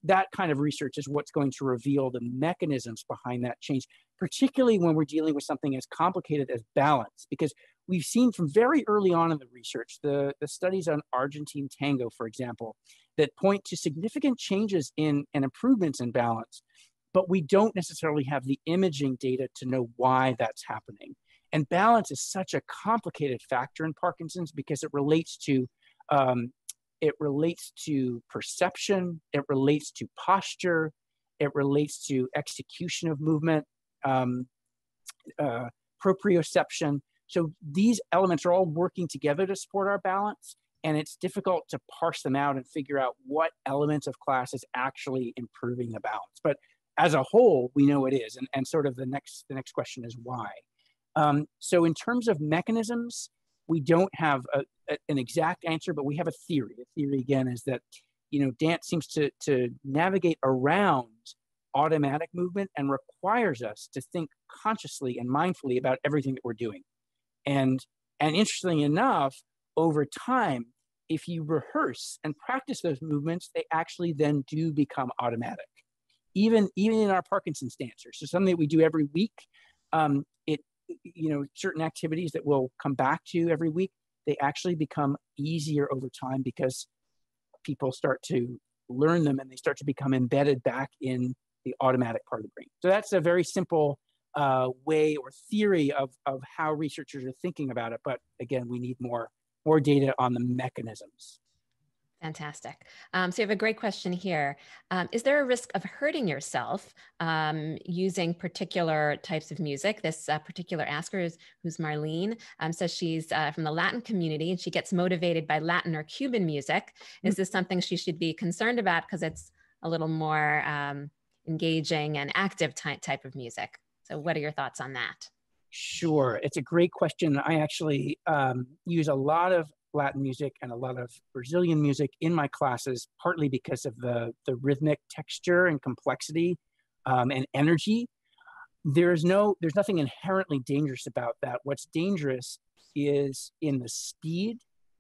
that kind of research is what's going to reveal the mechanisms behind that change, particularly when we're dealing with something as complicated as balance. Because we've seen from very early on in the research, the studies on Argentine tango, for example, that point to significant changes in and improvements in balance, but we don't necessarily have the imaging data to know why that's happening. And balance is such a complicated factor in Parkinson's, because it relates to perception, it relates to posture, it relates to execution of movement, proprioception. So these elements are all working together to support our balance, and it's difficult to parse them out and figure out what elements of class is actually improving the balance. But as a whole, we know it is, and sort of the next question is why. So in terms of mechanisms, we don't have an exact answer, but we have a theory. The theory, again, is that, dance seems to navigate around automatic movement and requires us to think consciously and mindfully about everything that we're doing. And interestingly enough, over time, if you rehearse and practice those movements, they actually then do become automatic. Even in our Parkinson's dancers, so something that we do every week, certain activities that we'll come back to every week, they actually become easier over time because people start to learn them and they start to become embedded back in the automatic part of the brain. So that's a very simple way or theory of how researchers are thinking about it. But again, we need more data on the mechanisms. Fantastic. So you have a great question here. Is there a risk of hurting yourself using particular types of music? This particular asker, who's Marlene, says she's from the Latin community and she gets motivated by Latin or Cuban music. Is this something she should be concerned about because it's a little more engaging and active type of music? So what are your thoughts on that? Sure. It's a great question. I actually use a lot of Latin music and a lot of Brazilian music in my classes, partly because of the rhythmic texture and complexity and energy. There's nothing inherently dangerous about that. What's dangerous is in the speed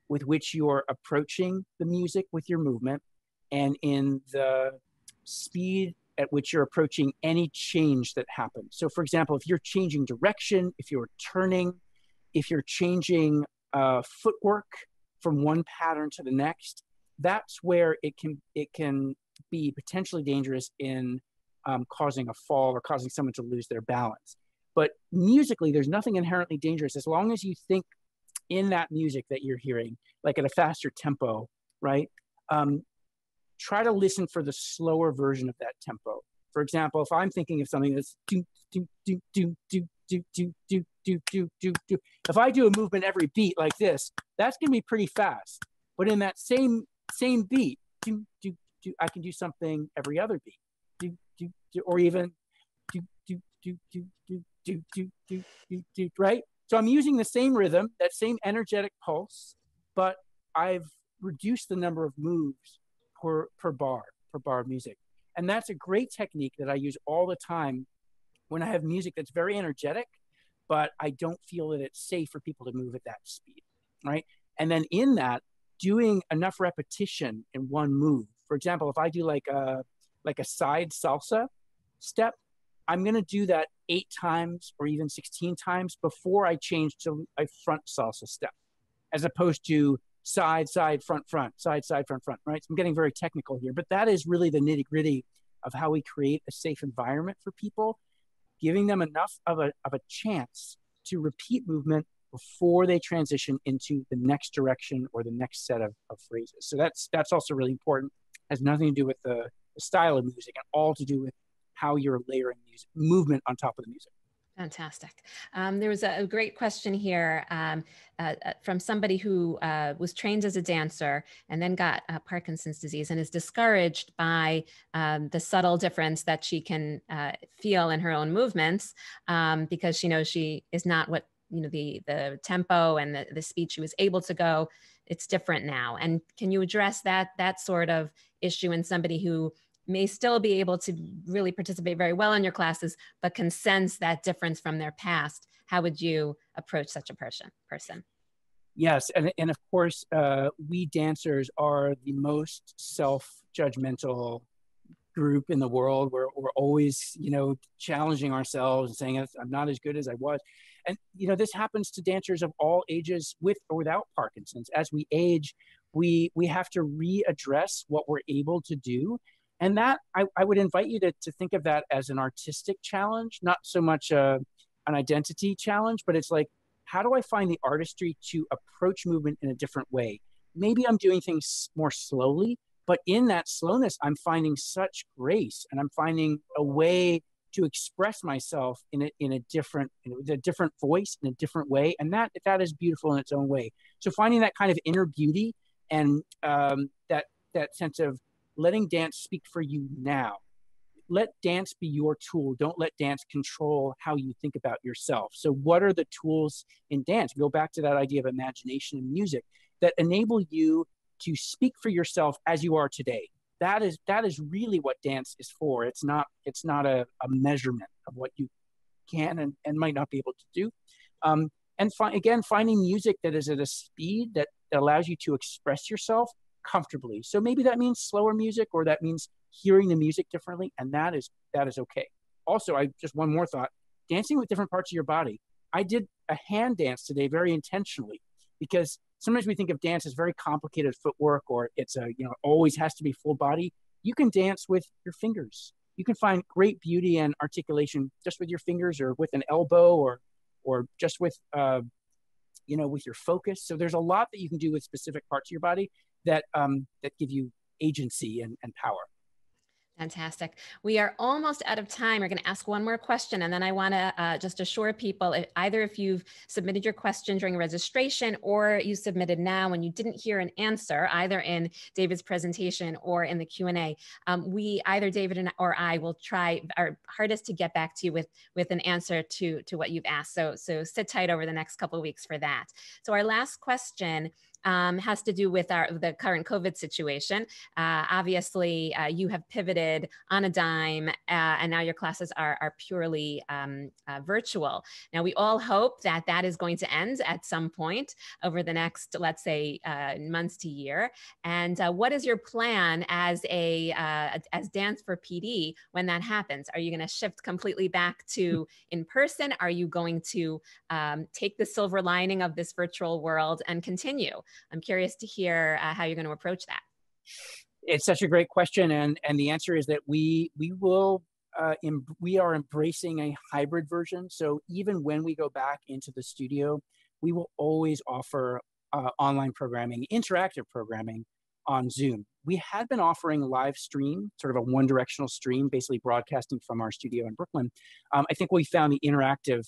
with which you're approaching the music with your movement, and in the speed at which you're approaching any change that happens. So for example, if you're changing direction, if you're turning, if you're changing footwork from one pattern to the next, that's where it can be potentially dangerous in causing a fall or causing someone to lose their balance. But musically, there's nothing inherently dangerous as long as you think in that music that you're hearing, like at a faster tempo, right? Try to listen for the slower version of that tempo. For example, if I'm thinking of something that's do, do, do, do, do, do, do, do, do, do, do, do. If I do a movement every beat like this, that's going to be pretty fast. But in that same beat, do, do, do, I can do something every other beat, do, do, do, or even do, do, do, do, do, do, do, do, do, do, right? So I'm using the same rhythm, that same energetic pulse, but I've reduced the number of moves per bar of music. And that's a great technique that I use all the time when I have music that's very energetic, but I don't feel that it's safe for people to move at that speed, right? And then in that, doing enough repetition in one move. For example, if I do like a side salsa step, I'm going to do that 8 times or even 16 times before I change to a front salsa step, as opposed to side, side, front, front, side, side, front, front, right? So I'm getting very technical here, but that is really the nitty gritty of how we create a safe environment for people, giving them enough of a chance to repeat movement before they transition into the next direction or the next set of phrases. So that's also really important. Has nothing to do with the style of music and all to do with how you're layering music, movement on top of the music. Fantastic. There was a great question here from somebody who was trained as a dancer and then got Parkinson's disease and is discouraged by the subtle difference that she can feel in her own movements because she knows she is not what, the tempo and the speed she was able to go. It's different now. And can you address that sort of issue in somebody who may still be able to really participate very well in your classes, but can sense that difference from their past? How would you approach such a person? Yes, and of course, we dancers are the most self-judgmental group in the world. We're always, challenging ourselves and saying, I'm not as good as I was. And, this happens to dancers of all ages with or without Parkinson's. As we age, we have to readdress what we're able to do. And that, I would invite you to think of that as an artistic challenge, not so much an identity challenge, but it's like, how do I find the artistry to approach movement in a different way? Maybe I'm doing things more slowly, but in that slowness, I'm finding such grace, and I'm finding a way to express myself in a different voice, in a different way. And that is beautiful in its own way. So finding that kind of inner beauty and that sense of letting dance speak for you now. Let dance be your tool. Don't let dance control how you think about yourself. So what are the tools in dance? Go back to that idea of imagination and music that enable you to speak for yourself as you are today. That is really what dance is for. It's not a measurement of what you can and might not be able to do. Again, finding music that is at a speed that allows you to express yourself comfortably. So maybe that means slower music, or that means hearing the music differently, and that is okay. Also, just one more thought, dancing with different parts of your body. I did a hand dance today very intentionally, because sometimes we think of dance as very complicated footwork, or it's always has to be full body. You can dance with your fingers. You can find great beauty and articulation just with your fingers, or with an elbow, or just with with your focus. So there's a lot that you can do with specific parts of your body that give you agency and power. Fantastic. We are almost out of time. We're going to ask one more question, and then I want to just assure people, if you've submitted your question during registration or you submitted now and you didn't hear an answer, either in David's presentation or in the Q&A, either David or I will try our hardest to get back to you with an answer to what you've asked. So sit tight over the next couple of weeks for that. So our last question has to do with the current COVID situation. Obviously, you have pivoted on a dime, and now your classes are purely virtual. Now, we all hope that is going to end at some point over the next, let's say, months to year. And what is your plan as Dance for PD when that happens? Are you going to shift completely back to in person? Are you going to take the silver lining of this virtual world and continue? I'm curious to hear how you're going to approach that. It's such a great question, and the answer is that we are embracing a hybrid version. So even when we go back into the studio, we will always offer online programming, interactive programming on Zoom. We had been offering live stream, sort of a one-directional stream, basically broadcasting from our studio in Brooklyn. I think we found the interactive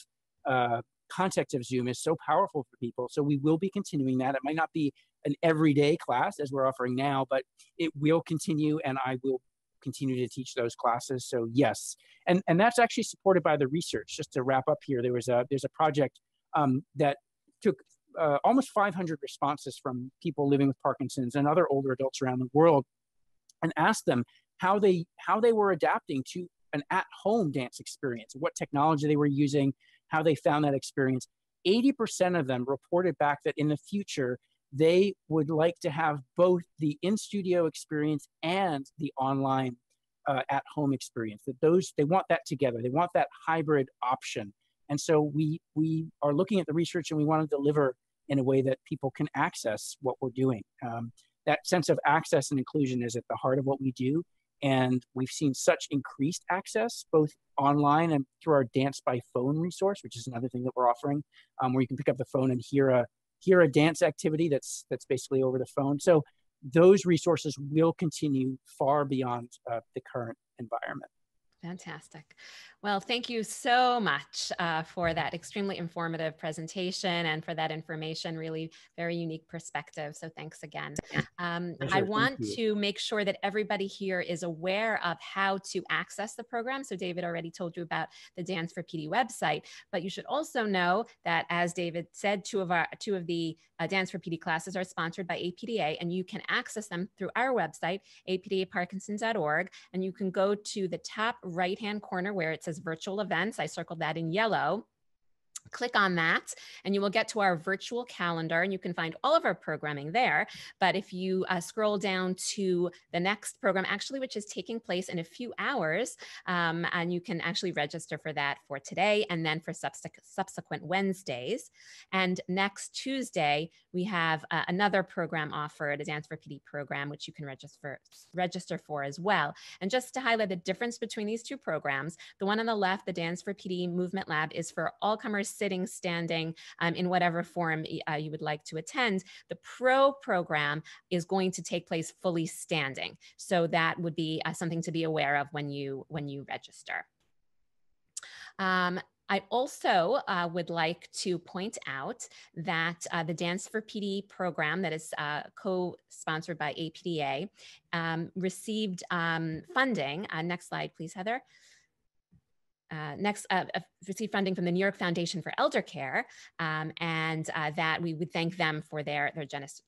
context of Zoom is so powerful for people. So we will be continuing that. It might not be an everyday class as we're offering now, but it will continue, and I will continue to teach those classes. So yes, and that's actually supported by the research. Just to wrap up here, there's a project that took almost 500 responses from people living with Parkinson's and other older adults around the world, and asked them how they were adapting to an at-home dance experience, what technology they were using, how they found that experience. 80% of them reported back that in the future, they would like to have both the in-studio experience and the online at-home experience. That they want that together. They want that hybrid option. And so we are looking at the research, and we want to deliver in a way that people can access what we're doing. That sense of access and inclusion is at the heart of what we do. And we've seen such increased access, both online and through our Dance by Phone resource, which is another thing that we're offering, where you can pick up the phone and hear a dance activity that's basically over the phone. So those resources will continue far beyond the current environment. Fantastic. Well, thank you so much for that extremely informative presentation and for that information, really very unique perspective. So thanks again. I want to make sure that everybody here is aware of how to access the program. So David already told you about the Dance for PD website, but you should also know that, as David said, two of the Dance for PD classes are sponsored by APDA, and you can access them through our website, apdaparkinson.org, and you can go to the top right-hand corner where it says virtual events. I circled that in yellow. Click on that and you will get to our virtual calendar, and you can find all of our programming there. But if you scroll down to the next program, actually, which is taking place in a few hours, and you can actually register for that for today and then for subsequent Wednesdays. And next Tuesday, we have another program offered, a Dance for PD program, which you can register for as well. And just to highlight the difference between these two programs, the one on the left, the Dance for PD Movement Lab, is for all comers sitting, standing, in whatever form you would like to attend. The Pro program is going to take place fully standing. So that would be something to be aware of when you register. I also would like to point out that the Dance for PD program that is co-sponsored by APDA received funding. Next slide, please, Heather. Received funding from the New York Foundation for Elder Care, and that we would thank them for their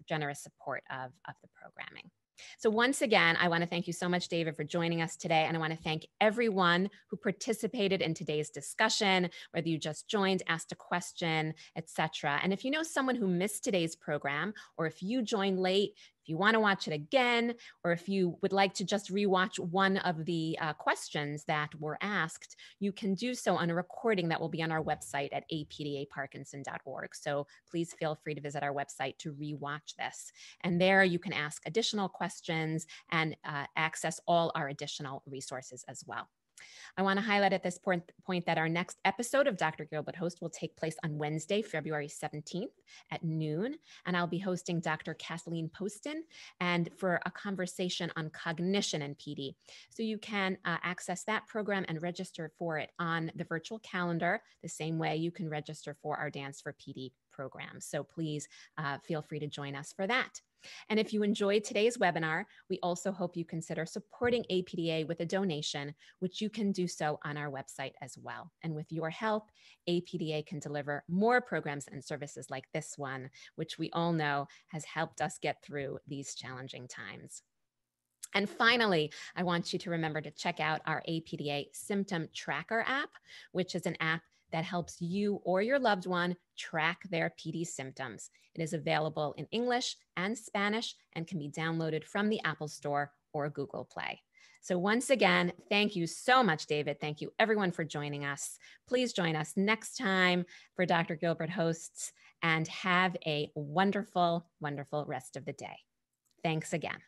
generous support of the programming. So once again, I want to thank you so much, David, for joining us today. And I want to thank everyone who participated in today's discussion, whether you just joined, asked a question, etc. And if you know someone who missed today's program, or if you joined late, if you want to watch it again, or if you would like to just rewatch one of the questions that were asked, you can do so on a recording that will be on our website at apdaparkinson.org. So please feel free to visit our website to rewatch this. And there you can ask additional questions and access all our additional resources as well. I want to highlight at this point that our next episode of Dr. Gilbert Host will take place on Wednesday, February 17th at noon. And I'll be hosting Dr. Kathleen Poston and for a conversation on cognition and PD. So you can access that program and register for it on the virtual calendar, the same way you can register for our Dance for PD program. So please feel free to join us for that. And if you enjoyed today's webinar, we also hope you consider supporting APDA with a donation, which you can do so on our website as well. And with your help, APDA can deliver more programs and services like this one, which we all know has helped us get through these challenging times. And finally, I want you to remember to check out our APDA Symptom Tracker app, which is an app that helps you or your loved one track their PD symptoms. It is available in English and Spanish and can be downloaded from the Apple Store or Google Play. So once again, thank you so much, David. Thank you everyone for joining us. Please join us next time for Dr. Gilbert Hosts, and have a wonderful, wonderful rest of the day. Thanks again.